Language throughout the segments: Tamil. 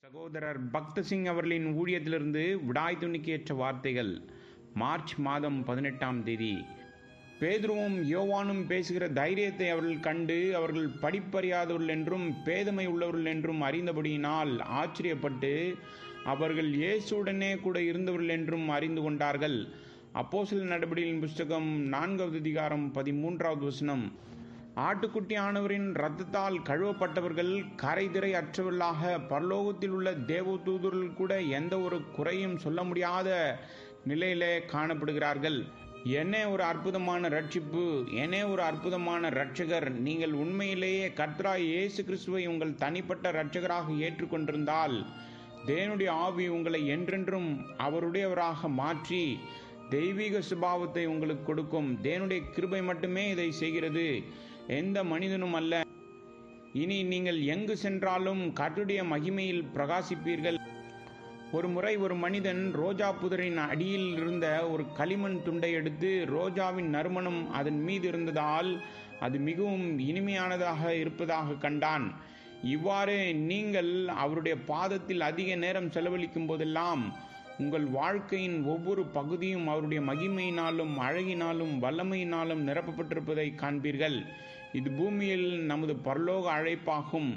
சகோதரர் பக்த சிங் அவர்களின் ஊழியத்திலிருந்து விடாய் துணிக்கேற்ற வார்த்தைகள். மார்ச் மாதம் 18ஆம் தேதி. பேதுருவும் யோவானும் பேசுகிற தைரியத்தை அவர்கள் கண்டு அவர்கள் படிப்பறியாதவர்கள் என்றும் பேதமை உள்ளவர்கள் என்றும் அறிந்தபடியினால் ஆச்சரியப்பட்டு அவர்கள் இயேசுடனே கூட இருந்தவர்கள் என்றும் அறிந்து கொண்டார்கள். அப்போஸ்தலர் நடபடிகளின் புஸ்தகம் 4வது அதிகாரம் 13வது வசனம். ஆட்டுக்குட்டியானவரின் இரத்தத்தால் கழுவப்பட்டவர்கள் கரைதிரை அற்றவர்களாக பரலோகத்தில் உள்ள தேவதூதர்கள் கூட எந்த ஒரு குறையும் சொல்ல முடியாத நிலையிலே காணப்படுகிறார்கள். என்ன ஒரு அற்புதமான ரட்சிப்பு, என்ன ஒரு அற்புதமான இரட்சகர்! நீங்கள் உண்மையிலேயே கர்த்தராகிய இயேசு கிறிஸ்துவை உங்கள் தனிப்பட்ட இரட்சகராக ஏற்றுக்கொண்டிருந்தால் தேவனுடைய ஆவி உங்களை என்றென்றும் அவருடையவராக மாற்றி தெய்வீக சுபாவத்தை உங்களுக்கு கொடுக்கும். தேவனுடைய கிருபை மட்டுமே இதை செய்கிறது, எந்த மனிதனும் அல்ல. இனி நீங்கள் எங்கு சென்றாலும் கர்த்தருடைய மகிமையில் பிரகாசிப்பீர்கள். ஒரு முறை ஒரு மனிதன் ரோஜா புதரின் அடியில் இருந்த ஒரு களிமண் துண்டை எடுத்து ரோஜாவின் நறுமணம் அதன் மீது இருந்ததால் அது மிகவும் இனிமையானதாக இருப்பதாக கண்டான். இவ்வாறு நீங்கள் அவருடைய பாதத்தில் அதிக நேரம் செலவழிக்கும் போதெல்லாம் உங்கள் வாழ்க்கையின் ஒவ்வொரு பகுதியும் அவருடைய மகிமையினாலும் அழகினாலும் வல்லமையினாலும் நிரப்பப்பட்டிருப்பதை காண்பீர்கள். இது பூமியில் நமது பரலோக அழைப்பாகும்.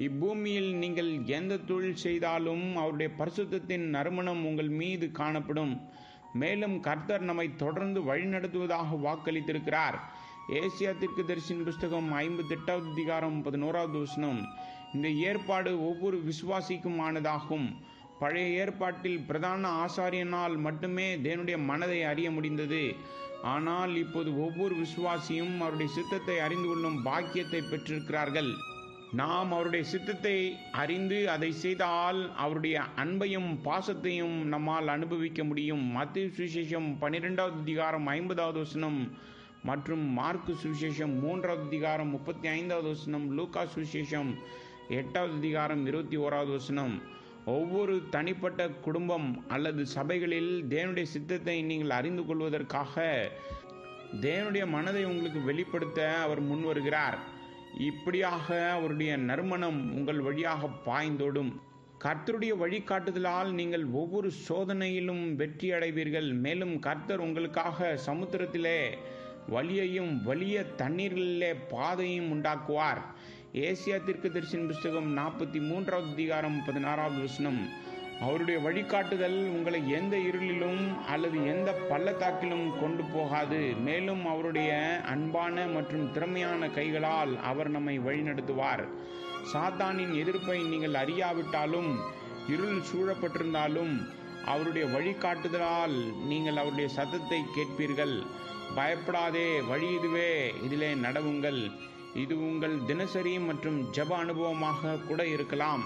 இப்பூமியில் நீங்கள் எந்த தொழில் செய்தாலும் அவருடைய பரிசுத்தத்தின் நறுமணம் உங்கள் மீது காணப்படும். மேலும் கர்த்தர் நம்மை தொடர்ந்து வழிநடத்துவதாக வாக்களித்திருக்கிறார். ஏசியா தீர்க்கதரிசியின் புஸ்தகம் 58வது அதிகாரம் 11வது வசனம். இந்த ஏற்பாடு ஒவ்வொரு விசுவாசிக்கும் ஆனதாகும். பழைய ஏற்பாட்டில் பிரதான ஆசாரியனால் மட்டுமே தேவனுடைய மனதை அறிய முடிந்தது. ஆனால் இப்போது ஒவ்வொரு விசுவாசியும் அவருடைய சித்தத்தை அறிந்து கொள்ளும் பாக்கியத்தை பெற்றிருக்கிறார்கள். நாம் அவருடைய சித்தத்தை அறிந்து அதை செய்தால் அவருடைய அன்பையும் பாசத்தையும் நம்மால் அனுபவிக்க முடியும். மத்தேயு சுவிசேஷம் 12வது அதிகாரம் 50வது வசனம் மற்றும் மார்க்கு சுவிசேஷம் 3வது அதிகாரம் 35வது வசனம், லூக்கா சுவிசேஷம் 8வது அதிகாரம் 21வது வசனம். ஒவ்வொரு தனிப்பட்ட குடும்பம் அல்லது சபைகளில் தேவனுடைய சித்தத்தை நீங்கள் அறிந்து கொள்வதற்காக தேவனுடைய மனதை உங்களுக்கு வெளிப்படுத்த அவர் முன் வருகிறார். இப்படியாக அவருடைய நறுமணம் உங்கள் வழியாக பாய்ந்தோடும். கர்த்தருடைய வழிகாட்டுதலால் நீங்கள் ஒவ்வொரு சோதனையிலும் வெற்றி அடைவீர்கள். மேலும் கர்த்தர் உங்களுக்காக சமுத்திரத்திலே வழியையும் வலிய தண்ணீர்களிலே பாதையும் உண்டாக்குவார். ஏசியா தீர்க்கதரிசியின் புஸ்தகம் 43வது அதிகாரம் 16வது வசனம். அவருடைய வழிகாட்டுதல் உங்களை எந்த இருளிலும் அல்லது எந்த பள்ளத்தாக்கிலும் கொண்டு போகாது. மேலும் அவருடைய அன்பான மற்றும் திறமையான கைகளால் அவர் நம்மை வழிநடத்துவார். சாத்தானின் எதிர்ப்பை நீங்கள் அறியாவிட்டாலும் இருள் சூழப்பட்டிருந்தாலும் அவருடைய வழிகாட்டுதலால் நீங்கள் அவருடைய சத்தத்தை கேட்பீர்கள். பயப்படாதே, வழி இதுவே, இதிலே நடவுங்கள். இது உங்கள் தினசரி மற்றும் ஜெப அனுபவமாக கூட இருக்கலாம்.